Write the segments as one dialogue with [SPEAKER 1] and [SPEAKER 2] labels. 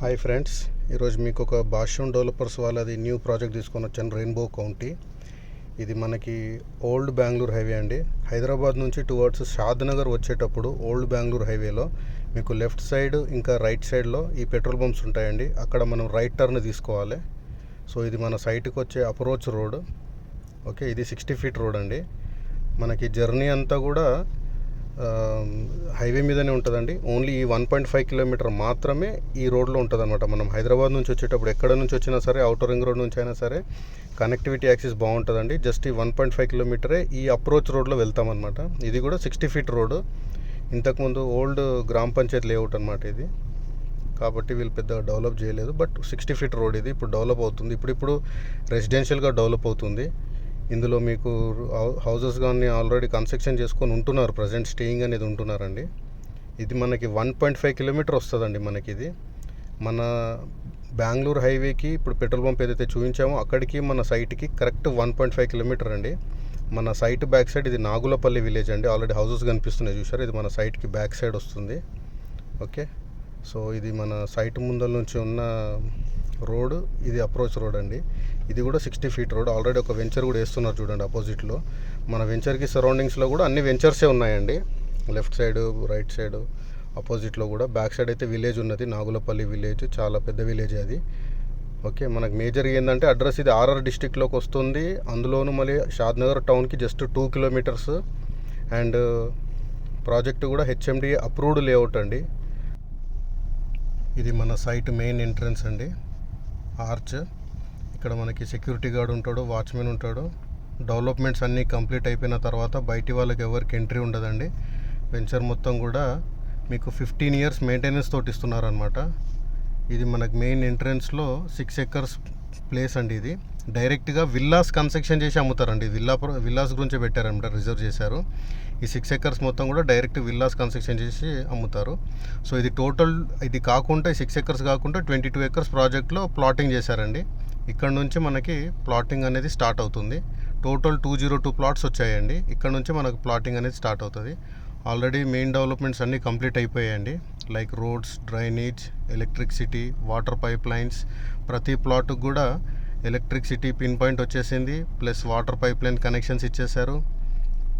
[SPEAKER 1] Hi friends, ఈరోజు మీకు ఒక భాష్యం డెవలపర్స్ వాళ్ళది న్యూ ప్రాజెక్ట్ తీసుకొని వచ్చాను. Rainbow county. ఇది మనకి ఓల్డ్ బెంగళూరు హైవే అండి. హైదరాబాద్ నుంచి టువర్డ్స్ షాద్నగర్ వచ్చేటప్పుడు ఓల్డ్ బెంగళూరు హైవేలో మీకు లెఫ్ట్ సైడ్ ఇంకా రైట్ సైడ్లో ఈ పెట్రోల్ బంప్స్ ఉంటాయండి. అక్కడ మనం రైట్ టర్న్ తీసుకోవాలి. సో ఇది మన సైట్కి వచ్చే అప్రోచ్ రోడ్. ఓకే, ఇది 60 ఫీట్ రోడ్ అండి. మనకి జర్నీ అంతా కూడా హైవే మీదనే ఉంటుందండి. ఓన్లీ ఈ 1.5 కిలోమీటర్ మాత్రమే ఈ రోడ్లో ఉంటుంది అనమాట. మనం హైదరాబాద్ నుంచి వచ్చేటప్పుడు ఎక్కడ నుంచి వచ్చినా సరే, అవుటర్ రింగ్ రోడ్ నుంచి అయినా సరే కనెక్టివిటీ యాక్సెస్ బాగుంటుందండి. జస్ట్ ఈ 1.5 కిలోమీటరే ఈ అప్రోచ్ రోడ్లో వెళ్తామన్నమాట. ఇది కూడా 60 ఫీట్ రోడ్. ఇంతకుముందు ఓల్డ్ గ్రామ పంచాయతీ లేఅవుట్ అనమాట ఇది. కాబట్టి వీళ్ళు పెద్దగా డెవలప్ చేయలేదు. బట్ 60 ఫీట్ రోడ్ ఇది ఇప్పుడు డెవలప్ అవుతుంది. ఇప్పుడు రెసిడెన్షియల్గా డెవలప్ అవుతుంది. ఇందులో మీకు హౌసెస్ కానీ ఆల్రెడీ కన్స్ట్రక్షన్ చేసుకొని ఉంటున్నారు. ప్రజెంట్ స్టేయింగ్ అనేది ఉంటున్నారండి. ఇది మనకి 1.5 కిలోమీటర్ వస్తుందండి. మనకి ఇది మన బెంగళూరు హైవేకి ఇప్పుడు పెట్రోల్ పంప్ ఏదైతే చూపించామో అక్కడికి మన సైట్కి కరెక్ట్ 1.5 కిలోమీటర్ అండి. మన సైట్ బ్యాక్ సైడ్ ఇది నాగులపల్లి విలేజ్ అండి. ఆల్రెడీ హౌసెస్ కనిపిస్తున్నాయి చూసారు. ఇది మన సైట్కి బ్యాక్ సైడ్ వస్తుంది. ఓకే, సో ఇది మన సైట్ ముందల నుంచి ఉన్న రోడ్. ఇది అప్రోచ్ రోడ్ అండి. ఇది కూడా 60 ఫీట్ రోడ్. ఆల్రెడీ ఒక వెంచర్ కూడా వేస్తున్నారు చూడండి అపోజిట్లో. మన వెంచర్కి సరౌండింగ్స్లో కూడా అన్ని వెంచర్సే ఉన్నాయండి. లెఫ్ట్ సైడ్, రైట్ సైడ్, అపోజిట్లో కూడా. బ్యాక్ సైడ్ అయితే విలేజ్ ఉన్నది, నాగులపల్లి విలేజ్. చాలా పెద్ద విలేజ్ అది. ఓకే, మనకు మేజర్గా ఏంటంటే అడ్రస్ ఇది ఆర్ఆర్ డిస్టిక్లోకి వస్తుంది. అందులోనూ మళ్ళీ షాద్నగర్ టౌన్కి జస్ట్ 2 కిలోమీటర్స్. అండ్ ప్రాజెక్ట్ కూడా హెచ్ఎండి అప్రూవ్డ్ లేఅవుట్ అండి. ఇది మన సైట్ మెయిన్ ఎంట్రన్స్ అండి. ఆర్చ్. ఇక్కడ మనకి సెక్యూరిటీ గార్డ్ ఉంటాడు, వాచ్మెన్ ఉంటాడు. డెవలప్మెంట్స్ అన్నీ కంప్లీట్ అయిపోయిన తర్వాత బయటి వాళ్ళకి ఎవరికి ఎంట్రీ ఉండదండి. వెంచర్ మొత్తం కూడా మీకు 15 ఇయర్స్ మెయింటెనెన్స్ తోటి ఇస్తున్నారనమాట. ఇది మనకు మెయిన్ ఎంట్రన్స్లో 6 ఎకర్స్ ప్లేస్ అండి. ఇది డైరెక్ట్గా విల్లాస్ కన్స్ట్రక్షన్ చేసి అమ్ముతారండి. విల్లాస్ గురించి పెట్టారనమాట, రిజర్వ్ చేశారు. ఈ 6 ఎకర్స్ మొత్తం కూడా డైరెక్ట్ విల్లాస్ కన్స్ట్రక్షన్ చేసి అమ్ముతారు. సో ఇది టోటల్, ఇది కాకుండా 6 ఎకర్స్ కాకుండా 22 ఎకర్స్ ప్రాజెక్ట్లో ప్లాటింగ్ చేశారండి. ఇక్కడ నుంచి మనకి ప్లాటింగ్ అనేది స్టార్ట్ అవుతుంది. టోటల్ 202 ప్లాట్స్ వచ్చాయండి. ఇక్కడ నుంచి మనకు ప్లాటింగ్ అనేది స్టార్ట్ అవుతుంది. ఆల్రెడీ మెయిన్ డెవలప్మెంట్స్ అన్నీ కంప్లీట్ అయిపోయాయండి. Like roads, drainage, electricity, water pipe lines. ప్రతి ప్లాట్కి కూడా ఎలక్ట్రిసిటీ పిన్ పాయింట్ వచ్చేసింది. Plus water pipe line connections ఇచ్చేశారు.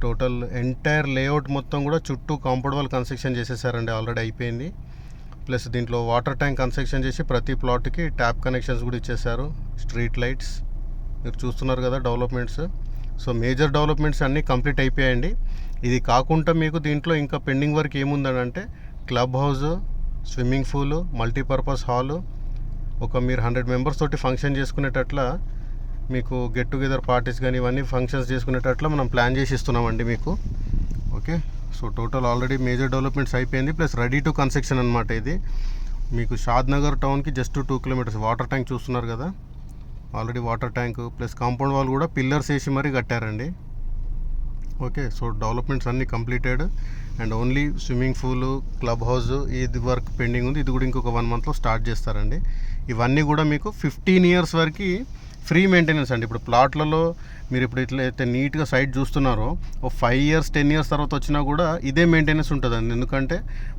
[SPEAKER 1] టోటల్ ఎంటైర్ లేఅవుట్ మొత్తం కూడా చుట్టూ కాంపౌండ్ వాల్ కన్స్ట్రక్షన్ చేసేసారండి. ఆల్రెడీ అయిపోయింది. ప్లస్ దీంట్లో వాటర్ ట్యాంక్ కన్స్ట్రక్షన్ చేసి ప్రతి ప్లాట్కి ట్యాప్ కనెక్షన్స్ కూడా ఇచ్చేశారు. స్ట్రీట్ లైట్స్ మీరు చూస్తున్నారు కదా డెవలప్మెంట్స్. సో మేజర్ డెవలప్మెంట్స్ అన్నీ కంప్లీట్ అయిపోయాయండి. ఇది కాకుండా మీకు దీంట్లో ఇంకా పెండింగ్ వర్క్ ఏముందంటే club house, swimming pool, multipurpose hall, ఒక మీరు 100 మెంబర్స్ తోటి ఫంక్షన్ చేసుకునేటట్ల, మీకు గెట్ టుగెదర్ పార్టీస్ కానీ ఇవన్నీ ఫంక్షన్స్ చేసుకునేటట్ల మనం ప్లాన్ చేసి ఇస్తున్నామండి మీకు. Okay, so total already major developments అయిపోయింది. ప్లస్ రెడీ టు కన్స్ట్రక్షన్ అనమాట. ఇది మీకు షాద్నగర్ టౌన్కి జస్ట్ 2 కిలోమీటర్స్. వాటర్ ట్యాంక్ చూస్తున్నారు కదా, already water tank plus compound wall కూడా పిల్లర్స్ వేసి మరీ కట్టారండి. ఓకే, సో డెవలప్మెంట్స్ అన్నీ completed. And only swimming pool, club house ఇది వర్క్ పెండింగ్ ఉంది. ఇది కూడా ఇంకొక 1 మంత్లో స్టార్ట్ చేస్తారండి. ఇవన్నీ కూడా మీకు 15 ఇయర్స్ వరకు ఫ్రీ మెయింటెనెన్స్ అండి. ఇప్పుడు ప్లాట్లలో మీరు ఇప్పుడు ఇట్లా అయితే నీట్గా సైట్ చూస్తున్నారో, ఓ 5 ఇయర్స్ 10 ఇయర్స్ తర్వాత వచ్చినా కూడా ఇదే మెయింటెనెన్స్ ఉంటుందండి. ఎందుకంటే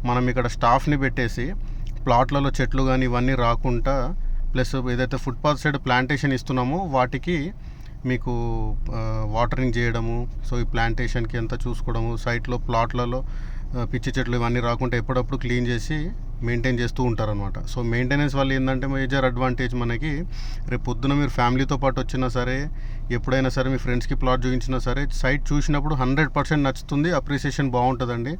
[SPEAKER 1] మనం ఇక్కడ స్టాఫ్ని పెట్టేసి ప్లాట్లలో చెట్లు కానీ ఇవన్నీ రాకుండా, ప్లస్ ఏదైతే ఫుట్పాత్ సైడ్ ప్లాంటేషన్ ఇస్తున్నామో వాటికి మీకు వాటరింగ్ చేయడము, సో ఈ ప్లాంటేషన్కి ఎంత చూసుకోవడము, సైట్లో ప్లాట్లలో పిచ్చి చెట్లు ఇవన్నీ రాకుండా ఎప్పుడప్పుడు క్లీన్ చేసి మెయింటైన్ చేస్తూ ఉంటారనమాట. సో మెయింటెనెన్స్ వల్ల ఏంటంటే మేజర్ అడ్వాంటేజ్ మనకి, రేపు పొద్దున మీరు ఫ్యామిలీతో పాటు వచ్చినా సరే, ఎప్పుడైనా సరే మీ ఫ్రెండ్స్కి ప్లాట్ చూపించినా సరే, సైట్ చూసినప్పుడు 100% నచ్చుతుంది. అప్రిసియేషన్ బాగుంటుందండి.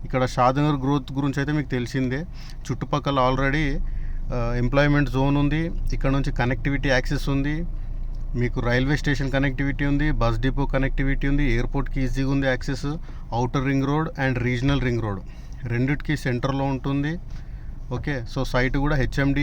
[SPEAKER 1] ఇక్కడ షాద్నగర్ గ్రోత్ గురించి అయితే మీకు తెలిసిందే. చుట్టుపక్కల ఆల్రెడీ ఎంప్లాయ్మెంట్ జోన్ ఉంది. ఇక్కడ నుంచి కనెక్టివిటీ యాక్సెస్ ఉంది. మీకు రైల్వే స్టేషన్ కనెక్టివిటీ ఉంది, బస్ డిపో కనెక్టివిటీ ఉంది, ఎయిర్పోర్ట్కి ఈజీగా ఉంది access. Outer ring road and regional ring road రెండిటికి సెంటర్లో ఉంటుంది. ఓకే, సో సైట్ కూడా హెచ్ఎండి